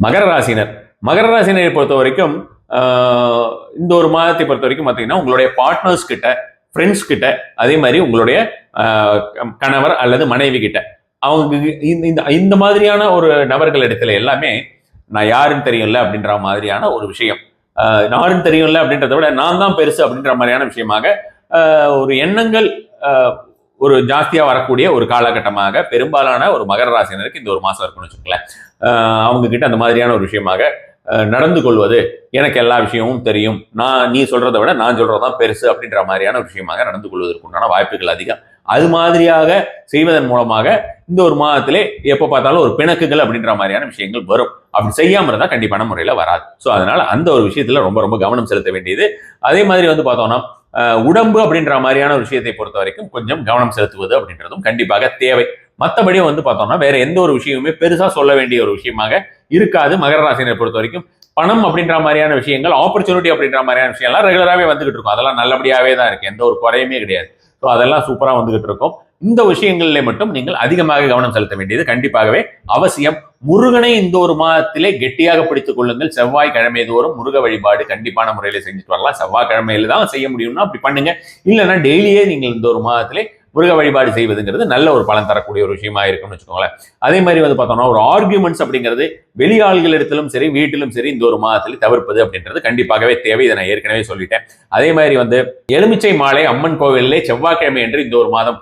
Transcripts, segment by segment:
மகர ராசினர் மகர ராசினரை பொறுத்த வரைக்கும் இந்த ஒரு மாதத்தை பொறுத்த வரைக்கும் பார்த்தீங்கன்னா உங்களுடைய பார்ட்னர்ஸ் கிட்ட, ஃப்ரெண்ட்ஸ் கிட்ட, அதே மாதிரி உங்களுடைய கணவர் அல்லது மனைவி கிட்ட, அவங்க இந்த மாதிரியான ஒரு நபர்கள் இடத்துல எல்லாமே நான் யாருன்னு தெரியல அப்படின்ற மாதிரியான ஒரு விஷயம், யாருன்னு தெரியல அப்படின்றத விட நான் தான் பெருசு அப்படின்ற மாதிரியான விஷயமாக ஒரு எண்ணங்கள் ஒரு ஜாஸ்தியா வரக்கூடிய ஒரு காலகட்டமாக பெரும்பாலான ஒரு மகர ராசினருக்கு இந்த ஒரு மாசம் இருக்குன்னு வச்சுக்கோங்களேன். அவங்க கிட்ட அந்த மாதிரியான ஒரு விஷயமாக நடந்து கொள்வது, எனக்கு எல்லா விஷயமும் தெரியும், நீ சொல்றதை விட நான் சொல்றதுதான் பெருசு அப்படின்ற மாதிரியான விஷயமாக நடந்து கொள்வதற்கு உண்டான வாய்ப்புகள் அதிகம். அது மாதிரியாக செய்வதன் மூலமாக இந்த ஒரு மாதத்திலே எப்ப பார்த்தாலும் ஒரு பிணக்குகள் அப்படின்ற மாதிரியான விஷயங்கள் வரும். அப்படி செய்யாம இருந்தா கண்டிப்பான முறையில வராது. ஸோ அதனால அந்த ஒரு விஷயத்துல ரொம்ப ரொம்ப கவனம் செலுத்த வேண்டியது. அதே மாதிரி பார்த்தோம்னா உடம்பு அப்படின்ற மாதிரியான ஒரு விஷயத்தை பொறுத்த வரைக்கும் கொஞ்சம் கவனம் செலுத்துவது அப்படின்றதும் கண்டிப்பாக தேவை. மற்றபடி பார்த்தோம்னா வேற எந்த ஒரு விஷயமுமே பெருசா சொல்ல வேண்டிய ஒரு விஷயமாக இருக்காது. மகர ராசினை பொறுத்த வரைக்கும் பணம் அப்படின்ற மாதிரியான விஷயங்கள், ஆப்பர்ச்சுனிட்டி அப்படின்ற மாதிரியான விஷயம்லாம் ரெகுலராகவே வந்துகிட்டு இருக்கும். அதெல்லாம் நல்லபடியாவே தான் இருக்கு, எந்த ஒரு குறையுமே கிடையாது. ஸோ அதெல்லாம் சூப்பரா வந்துகிட்டு இருக்கும். இந்த விஷயங்களிலே மட்டும் நீங்கள் அதிகமாக கவனம் செலுத்த வேண்டியது கண்டிப்பாகவே அவசியம். முருகனை இந்த ஒரு மாதத்திலே கெட்டியாக பிடித்துக் கொள்ளுங்கள். செவ்வாய்க்கிழமை தோறும் முருக வழிபாடு கண்டிப்பான முறையில செஞ்சுட்டு வரலாம். செவ்வாய்க்கிழமையில தான் செய்ய முடியும்னா அப்படி பண்ணுங்க. இல்லைன்னா டெய்லியே நீங்கள் இந்த ஒரு மாதத்திலே முருக வழிபாடு செய்வதுங்கிறது நல்ல ஒரு பலன் தரக்கூடிய ஒரு விஷயமா இருக்கும்னு வச்சுக்கோங்களேன். அதே மாதிரி பார்த்தோம்னா ஒரு ஆர்கியூமெண்ட்ஸ் அப்படிங்கிறது வெளியாள்களிடத்திலும் சரி வீட்டிலும் சரி இந்த ஒரு மாதத்தில் தவிர்ப்பது அப்படின்றது கண்டிப்பாகவே தேவை. இதை நான் ஏற்கனவே சொல்லிட்டேன். அதே மாதிரி எலுமிச்சை மாலை அம்மன் கோவிலே செவ்வாய்க்கிழமை என்று இந்த ஒரு மாதம்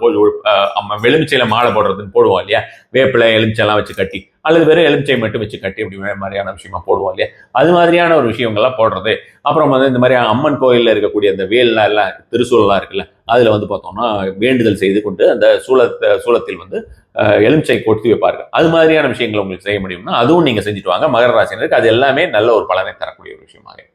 எலுமிச்சையில மாலை போடுறதுன்னு போடுவோம் இல்லையா, வேப்பிலை எலுமிச்சை எல்லாம் வச்சு கட்டி, அல்லது வெறும் எலுமிச்சை மட்டும் வச்சு கட்டி அப்படி மாதிரியான விஷயமா போடுவோம் இல்லையா, அது மாதிரியான ஒரு விஷயங்கள்லாம் போடுறது. அப்புறம் இந்த மாதிரி அம்மன் கோயிலில் இருக்கக்கூடிய அந்த வேல்லாம் எல்லாம் திருசூலெல்லாம் இருக்குல்ல, அதுல பார்த்தோம்னா வேண்டுதல் செய்து கொண்டு அந்த சூலத்தில் எலுமிச்சை கொட்டி வைப்பார்கள். அது மாதிரியான விஷயங்களை உங்களுக்கு செய்ய முடியும்னா அதுவும் நீங்க செஞ்சுட்டு வாங்க. மகர ராசினருக்கு அது எல்லாமே நல்ல ஒரு பலனை தரக்கூடிய ஒரு விஷயமாக